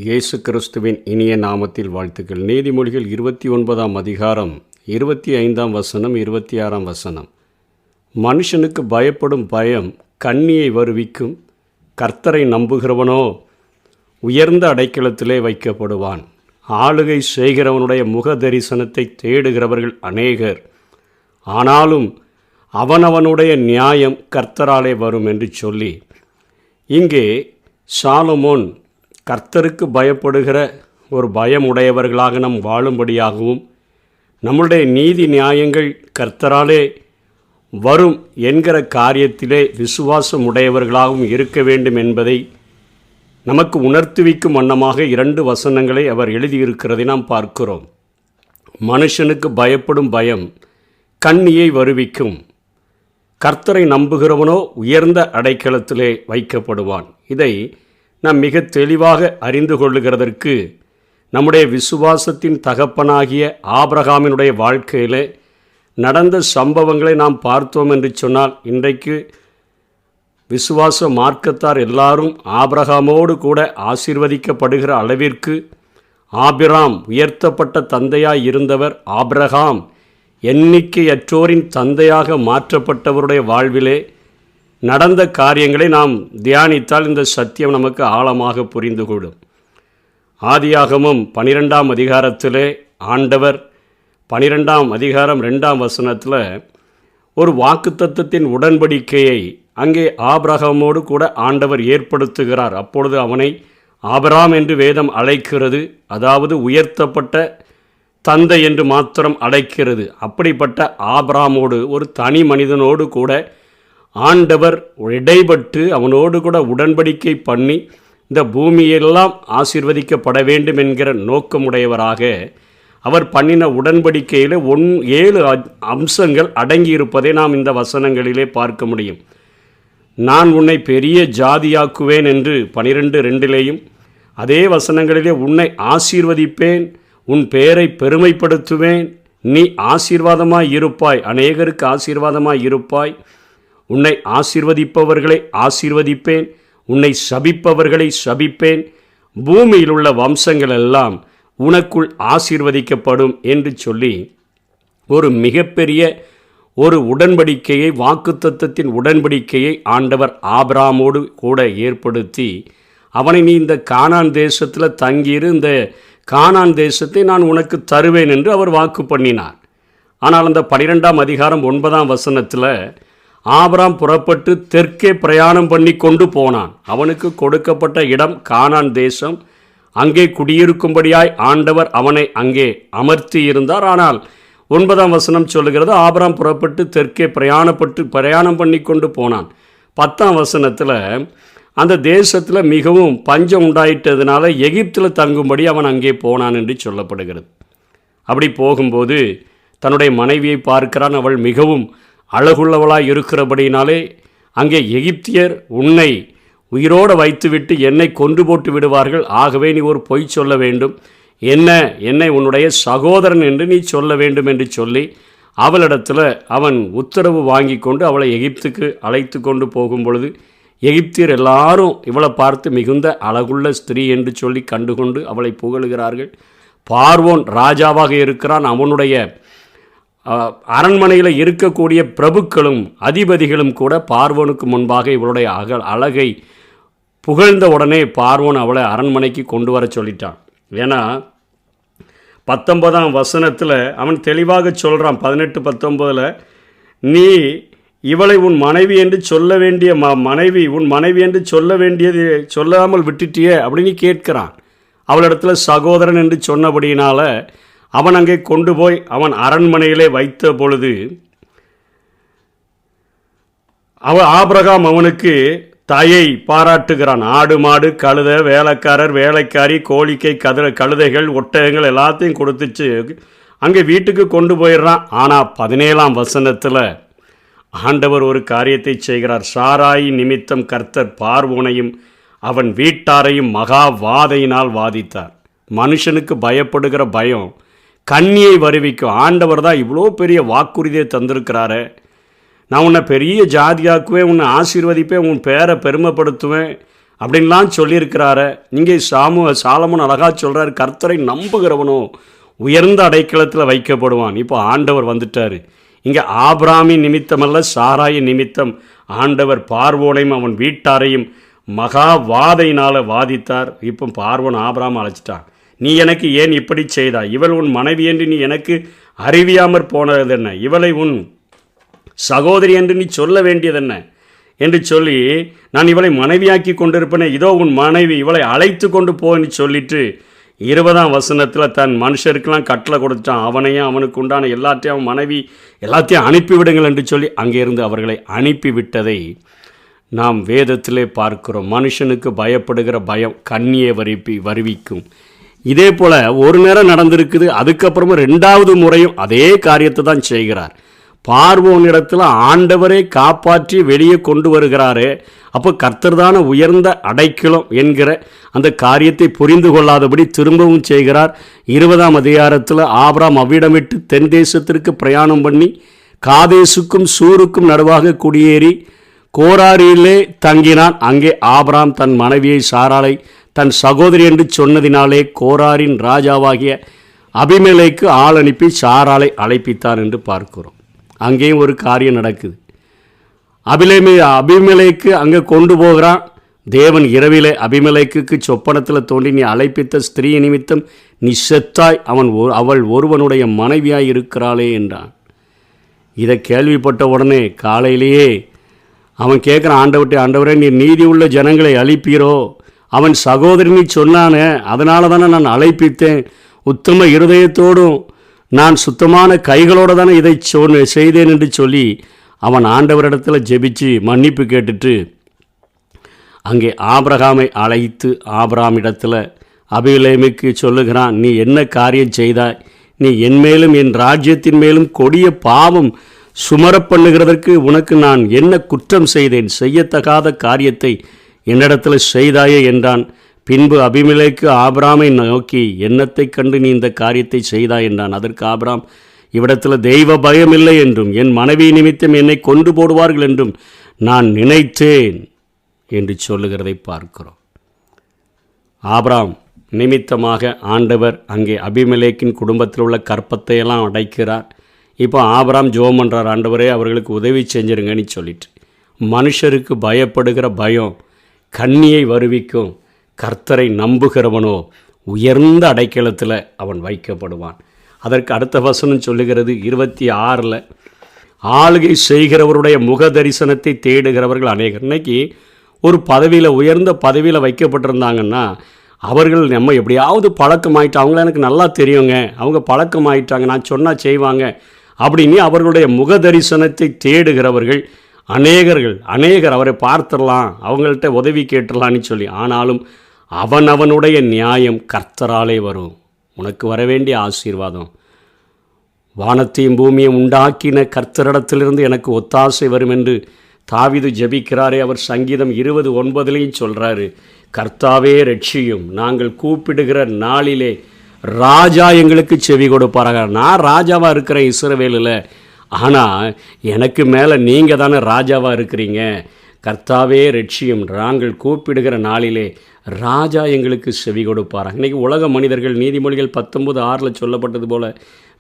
இயேசு கிறிஸ்துவின் இனிய நாமத்தில் வாழ்த்துக்கள். நீதிமொழிகள் 29ஆம் அதிகாரம் 25ஆம் வசனம் 26ஆம் வசனம். மனுஷனுக்கு பயப்படும் பயம் கண்ணியை வருவிக்கும், கர்த்தரை நம்புகிறவனோ உயர்ந்த அடைக்கலத்திலே வைக்கப்படுவான். ஆளுகை செய்கிறவனுடைய முக தரிசனத்தை தேடுகிறவர்கள் அநேகர், ஆனாலும் அவனவனுடைய நியாயம் கர்த்தராலே வரும் என்று சொல்லி இங்கே சாலமோன் கர்த்தருக்கு பயப்படுகிற ஒரு பயமுடையவர்களாக நாம் வாழும்படியாகவும், நம்முடைய நீதி நியாயங்கள் கர்த்தராலே வரும் என்கிற காரியத்திலே விசுவாசம் உடையவர்களாகவும் இருக்க வேண்டும் என்பதை நமக்கு உணர்த்துவிக்கும் வண்ணமாக 2 வசனங்களை அவர் எழுதியிருக்கிறதை நாம் பார்க்கிறோம். மனுஷனுக்கு பயப்படும் பயம் கண்ணியை வருவிக்கும், கர்த்தரை நம்புகிறவனோ உயர்ந்த அடைக்கலத்திலே வைக்கப்படுவான். இதை நாம் மிக தெளிவாக அறிந்து கொள்ளுகிறதற்கு நம்முடைய விசுவாசத்தின் தகப்பனாகிய ஆபிரகாமினுடைய வாழ்க்கையில் நடந்த சம்பவங்களை நாம் பார்த்தோம் என்று சொன்னால், இன்றைக்கு விசுவாச மார்க்கத்தார் எல்லாரும் ஆபிரகாமோடு கூட ஆசீர்வதிக்கப்படுகிற அளவிற்கு ஆபிராம் உயர்த்தப்பட்ட தந்தையாய் இருந்தவர். ஆபிரகாம் எண்ணிக்கையற்றோரின் தந்தையாக மாற்றப்பட்டவருடைய வாழ்விலே நடந்த காரியங்களை நாம் தியானித்தால் இந்த சத்தியம் நமக்கு ஆழமாக புரிந்து கொள்ளும். ஆதியாகமம் 12ஆம் அதிகாரத்திலே ஆண்டவர் 12ஆம் அதிகாரம் 2ஆம் வசனத்தில் ஒரு வாக்குத்தத்தத்தின் உடன்படிக்கையை அங்கே ஆபிரகாமோடு கூட ஆண்டவர் ஏற்படுத்துகிறார். அப்பொழுது அவனை ஆபிராம் என்று வேதம் அழைக்கிறது, அதாவது உயர்த்தப்பட்ட தந்தை என்று மாத்திரம் அழைக்கிறது. அப்படிப்பட்ட ஆபிராமோடு ஒரு தனி மனிதனோடு கூட ஆண்டவர் இடைப்பட்டு அவனோடு கூட உடன்படிக்கை பண்ணி இந்த பூமியெல்லாம் ஆசீர்வதிக்கப்பட வேண்டும் என்கிற நோக்கமுடையவராக அவர் பண்ணின உடன்படிக்கையில் 7 அம்சங்கள் அடங்கியிருப்பதை நாம் இந்த வசனங்களிலே பார்க்க முடியும். நான் உன்னை பெரிய ஜாதியாக்குவேன் என்று 12:2 அதே வசனங்களிலே உன்னை ஆசீர்வதிப்பேன், உன் பெயரை பெருமைப்படுத்துவேன், நீ ஆசீர்வாதமாய் இருப்பாய், அநேகருக்கு ஆசீர்வாதமாய் இருப்பாய், உன்னை ஆசீர்வதிப்பவர்களை ஆசீர்வதிப்பேன், உன்னை சபிப்பவர்களை சபிப்பேன், பூமியில் உள்ள வம்சங்கள் எல்லாம் உனக்குள் ஆசீர்வதிக்கப்படும் என்று சொல்லி ஒரு மிகப்பெரிய ஒரு உடன்படிக்கையை, வாக்குத்தத்தத்தின் உடன்படிக்கையை ஆண்டவர் ஆபிரகாமோடு கூட ஏற்படுத்தி அவனை நீ இந்த கானான் தேசத்தில் தங்கியிரு, இந்த கானான் தேசத்தை நான் உனக்கு தருவேன் என்று அவர் வாக்கு பண்ணினார். ஆனால் அந்த 12ஆம் அதிகாரம் 9ஆம் வசனத்தில் ஆபிரகாம் புறப்பட்டு தெற்கே பிரயாணம் பண்ணி கொண்டு போனான். அவனுக்கு கொடுக்கப்பட்ட இடம் கானான் தேசம். அங்கே குடியிருக்கும்படியாய் ஆண்டவர் அவனை அங்கே அமர்த்தி இருந்தார். ஆனால் 9ஆம் வசனம் சொல்லுகிறது, ஆபிரகாம் புறப்பட்டு தெற்கே பிரயாணம் பண்ணி கொண்டு போனான். 10ஆம் வசனத்தில் அந்த தேசத்தில் மிகவும் பஞ்சம் உண்டாயிட்டதுனால எகிப்தில் தங்கும்படி அவன் அங்கே போனான் என்று சொல்லப்படுகிறது. அப்படி போகும்போது தன்னுடைய மனைவியை பார்க்கிறான். அவள் மிகவும் அழகுள்ளவளாய் இருக்கிறபடினாலே அங்கே எகிப்தியர் உன்னை உயிரோடு வைத்துவிட்டு என்னை கொன்று போட்டு விடுவார்கள், ஆகவே நீ ஒரு பொய் சொல்ல வேண்டும், என்னை உன்னுடைய சகோதரன் என்று நீ சொல்ல வேண்டும் என்று சொல்லி அவளிடத்தில் அவன் உத்தரவு வாங்கி கொண்டு அவளை எகிப்துக்கு அழைத்து கொண்டு போகும் பொழுது எகிப்தியர் எல்லாரும் இவளை பார்த்து மிகுந்த அழகுள்ள ஸ்திரீ என்று சொல்லி கண்டுகொண்டு அவளை புகழுகிறார்கள். பார்வோன் ராஜாவாக இருக்கிறான். அவனுடைய அரண்மனையில் இருக்கக்கூடிய பிரபுக்களும் அதிபதிகளும் கூட பார்வோனுக்கு முன்பாக இவளுடைய அழகை புகழ்ந்த உடனே பார்வோன் அவளை அரண்மனைக்கு கொண்டு வர சொல்லிட்டான். ஏன்னா 19ஆம் வசனத்தில் அவன் தெளிவாக சொல்கிறான். 18-19 நீ இவளை உன் மனைவி என்று சொல்ல வேண்டிய உன் மனைவி என்று சொல்ல வேண்டியது சொல்லாமல் விட்டுட்டியே அப்படின்னு கேட்கிறான். அவளிடத்துல சகோதரன் என்று சொன்னபடியினால அவன் அங்கே கொண்டு போய் அவன் அரண்மனையிலே வைத்த பொழுது ஆபிரகாம் அவனுக்கு தயை பாராட்டுகிறான். ஆடு மாடு கழுதை வேலைக்காரர் வேலைக்காரி கோழிக்கை கழுதைகள் ஒட்டகங்கள் எல்லாத்தையும் கொடுத்துச்சு அங்கே வீட்டுக்கு கொண்டு போயிடுறான். ஆனால் 17ஆம் வசனத்தில் ஆண்டவர் ஒரு காரியத்தை செய்கிறார். சாராய் நிமித்தம் கர்த்தர் பார்வோனையும் அவன் வீட்டாரையும் மகா வாதையினால் வாதித்தார். மனுஷனுக்கு பயப்படுகிற பயம் கண்ணியை வருவிக்கும். ஆண்டவர் தான் இவ்வளோ பெரிய வாக்குறுதியை தந்திருக்கிறாரு. நான் உன்னை பெரிய ஜாதியாக்குவேன், உன்னை ஆசீர்வதிப்பேன், உன் பேரை பெருமைப்படுத்துவேன், அப்படின்லாம் சொல்லியிருக்கிறாரு. இங்கே சாலமோன் அழகாக சொல்கிறார், கர்த்தரை நம்புகிறவனோ உயர்ந்த அடைக்கலத்தில் வைக்கப்படுவான். இப்போ ஆண்டவர் வந்துட்டார். இங்கே ஆபிராமின் நிமித்தமல்ல, சாராயின் நிமித்தம் ஆண்டவர் பார்வோனையும் அவன் வீட்டாரையும் மகா வாதையினால் வாதித்தார். இப்போ பார்வோன் ஆபிராம் அழைச்சிட்டான். நீ எனக்கு ஏன் இப்படி செய்தாய்? இவள் உன் மனைவி என்று நீ எனக்கு அறிவியாமற் போனது என்ன? இவளை உன் சகோதரி என்று நீ சொல்ல வேண்டியதென்ன என்று சொல்லி, நான் இவளை மனைவியாக்கி கொண்டிருப்பேனே, இதோ உன் மனைவி, இவளை அழைத்து கொண்டு போன்னு சொல்லிட்டு 20ஆம் வசனத்தில் தன் மனுஷருக்கெல்லாம் கட்டளை கொடுத்தான். அவனையும் அவனுக்கு உண்டான எல்லாத்தையும் அவன் மனைவி எல்லாத்தையும் அனுப்பிவிடுங்கள் என்று சொல்லி அங்கேருந்து அவர்களை அனுப்பிவிட்டதை நாம் வேதத்திலே பார்க்கிறோம். மனுஷனுக்கு பயப்படுகிற பயம் கண்ணியை வருவிக்கும். இதே போல் ஒரு நேரம் நடந்திருக்குது. அதுக்கப்புறமும் 2வது முறையும் அதே காரியத்தை தான் செய்கிறார். பார்வோனிடத்தில் ஆண்டவரை காப்பாற்றி வெளியே கொண்டு வருகிறாரே. அப்போ கர்த்தர்தான உயர்ந்த அடைக்கலம் என்கிற அந்த காரியத்தை புரிந்து கொள்ளாதபடி திரும்பவும் செய்கிறார். 20ஆம் அதிகாரத்தில் ஆபிராம் அவ்விடம் விட்டு தென் தேசத்திற்கு பிரயாணம் பண்ணி காதேசுக்கும் சூருக்கும் நடுவாக குடியேறி கோராரியிலே தங்கினான். அங்கே ஆபிராம் தன் மனைவியை சாராளை தன் சகோதரி என்று சொன்னதினாலே கோராரின் ராஜாவாகிய அபிமெலேக்கு ஆள் அனுப்பி சாராளை அழைப்பித்தான் என்று பார்க்கிறோம். அங்கேயும் ஒரு காரியம் நடக்குது. அபிமெலேக்கு அங்கே கொண்டு போகிறான். தேவன் இரவிலே அபிமெலேக்கு சொப்பனத்தில் தோன்றி, நீ அழைப்பித்த ஸ்திரீ நிமித்தம் நீ செத்தாய், அவள் ஒருவனுடைய மனைவியாய் இருக்கிறாளே என்றான். இதை கேள்விப்பட்ட உடனே காலையிலேயே அவன் கேட்குறான், ஆண்டவரே நீ நீதி உள்ள ஜனங்களை அழிப்பீரோ? அவன் சகோதரினி சொன்னானே, அதனால தானே நான் அழைப்பித்தேன். உத்தம இருதயத்தோடும் நான் சுத்தமான கைகளோடு தானே இதை செய்தேன் என்று சொல்லி அவன் ஆண்டவரிடத்தில் ஜெபிச்சு மன்னிப்பு கேட்டுட்டு அங்கே ஆபிரகாமை அழைத்து ஆபிரகாமிடத்தில் அபிமெலேக்கு சொல்லுகிறான், நீ என்ன காரியம் செய்தாய்? நீ என் மேலும் என் ராஜ்யத்தின் மேலும் கொடிய பாவம் சுமர பண்ணுகிறதற்கு உனக்கு நான் என்ன குற்றம் செய்தேன்? செய்யத்தகாத காரியத்தை என்னிடத்தில் செய்தாயே என்றான். பின்பு அபிமெலேக்கு ஆபிராமை நோக்கி, என்னத்தை கண்டு நீ இந்த காரியத்தை செய்தாய் என்றான். அதற்கு ஆபிராம், இவ்விடத்தில் தெய்வ பயம் இல்லை என்றும் என் மனைவி நிமித்தம் என்னை கொண்டு போடுவார்கள் என்றும் நான் நினைத்தேன் என்று சொல்லுகிறதை பார்க்கிறோம். ஆபிராம் நிமித்தமாக ஆண்டவர் அங்கே அபிமெலேக்கின் குடும்பத்தில் உள்ள கற்பத்தை எல்லாம் அடைக்கிறார். இப்போ ஆபிராம் ஜெபம் பண்ணுறார், ஆண்டவரே அவர்களுக்கு உதவி செஞ்சிருங்கன்னு சொல்லிட்டு. மனுஷருக்கு பயப்படுகிற பயம் கண்ணியை வருவிக்கும். கர்த்தரை நம்புகிறவனோ உயர்ந்த அடைக்கலத்தில் அவன் வைக்கப்படுவான். அதற்கு அடுத்த வசனம் சொல்லுகிறது 26, ஆளுகை செய்கிறவருடைய முக தரிசனத்தை தேடுகிறவர்கள் அநேகர். இன்னைக்கு ஒரு பதவியில் உயர்ந்த பதவியில் வைக்கப்பட்டிருந்தாங்கன்னா அவர்கள் நம்ம எப்படியாவது பழக்கமாயிட்டு, அவங்கள எனக்கு நல்லா தெரியுங்க, அவங்க பழக்கமாயிட்டாங்க, நான் சொன்னால் செய்வாங்க அப்படின்னு அவர்களுடைய முக தரிசனத்தை தேடுகிறவர்கள் அநேகர் அவரை பார்த்துடலாம், அவங்கள்ட்ட உதவி கேட்டுடலான்னு சொல்லி. ஆனாலும் அவனுடைய நியாயம் கர்த்தராலே வரும். உனக்கு வர வேண்டிய ஆசீர்வாதம், வானத்தையும் பூமியை உண்டாக்கின கர்த்தரிடத்திலிருந்து எனக்கு ஒத்தாசை வரும் என்று தாவீது ஜெபிக்கிறாரே. அவர் சங்கீதம் 20:9 சொல்கிறாரு, கர்த்தாவே ரட்சியும், நாங்கள் கூப்பிடுகிற நாளிலே ராஜா எங்களுக்கு செவி கொடுப்பாராக. நான் ராஜாவாக இருக்கிறேன் இஸ்ரவேலில், ஆனால் எனக்கு மேலே நீங்கள் தானே ராஜாவாக இருக்கிறீங்க. கர்த்தாவே ரட்சியும், நாங்கள் கூப்பிடுகிற நாளிலே ராஜா எங்களுக்கு செவி கொடுப்பாராங்க. இன்றைக்கி உலக மனிதர்கள் நீதிமொழிகள் 19:6 சொல்லப்பட்டது போல்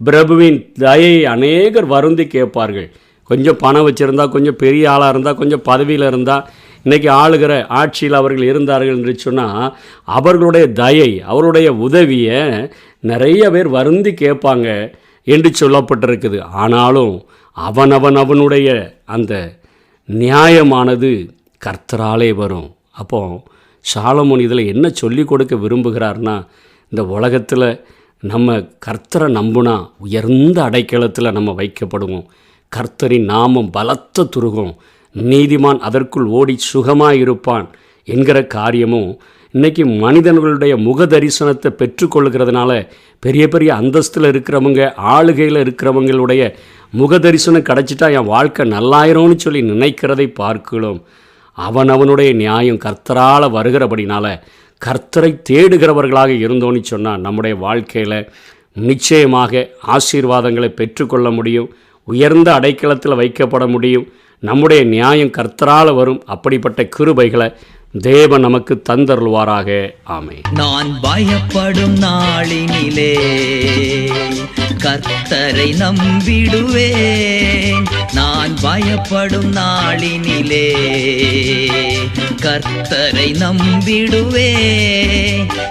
பிரபுவின் தயை அநேகர் வருந்தி கேட்பார்கள். கொஞ்சம் பணம் வச்சுருந்தா, கொஞ்சம் பெரிய ஆளாக இருந்தால், கொஞ்சம் பதவியில் இருந்தால், இன்றைக்கி ஆளுகிற ஆட்சியில் அவர்கள் இருந்தார்கள் என்று சொன்னால் அவர்களுடைய தயை, அவருடைய உதவியை நிறைய பேர் வருந்தி கேட்பாங்க என்று சொல்லப்பட்டிருக்குது. ஆனாலும் அவனுடைய அந்த நியாயமானது கர்த்தராலே வரும். அப்போ சாலமோன் இதில் என்ன சொல்லி கொடுக்க விரும்புகிறார்னா, இந்த உலகத்தில் நம்ம கர்த்தரை நம்புனா உயர்ந்த அடைக்கலத்தில் நம்ம வைக்கப்படுவோம். கர்த்தரின் நாமம் பலத்த துருகம், நீதிமான் அதற்குள் ஓடி சுகமாக இருப்பான் என்கிற காரியமும் இன்றைக்கி மனிதர்களுடைய முக தரிசனத்தை பெற்றுக்கொள்கிறதுனால பெரிய பெரிய அந்தஸ்தில் இருக்கிறவங்க, ஆளுகையில் இருக்கிறவங்களுடைய முக தரிசனம் கிடச்சிட்டா என் வாழ்க்கை நல்லாயிரும்னு சொல்லி நினைக்கிறதை பார்க்கிறோம். அவனுடைய நியாயம் கர்த்தரால் வருகிறபடினால கர்த்தரை தேடுகிறவர்களாக இருந்தோன்னு சொன்னால் நம்முடைய வாழ்க்கையில் நிச்சயமாக ஆசீர்வாதங்களை பெற்றுக்கொள்ள முடியும், உயர்ந்த அடைக்கலத்தில் வைக்கப்பட முடியும். நம்முடைய நியாயம் கர்த்தரால் வரும். அப்படிப்பட்ட கிருபைகளை தேவன் நமக்கு தந்தருள்வாராக. ஆமென். நான் பயப்படும் நாளினிலே கர்த்தரை நம்பிடுவேன். நான் பயப்படும் நாளினிலே கர்த்தரை நம்பிடுவேன்.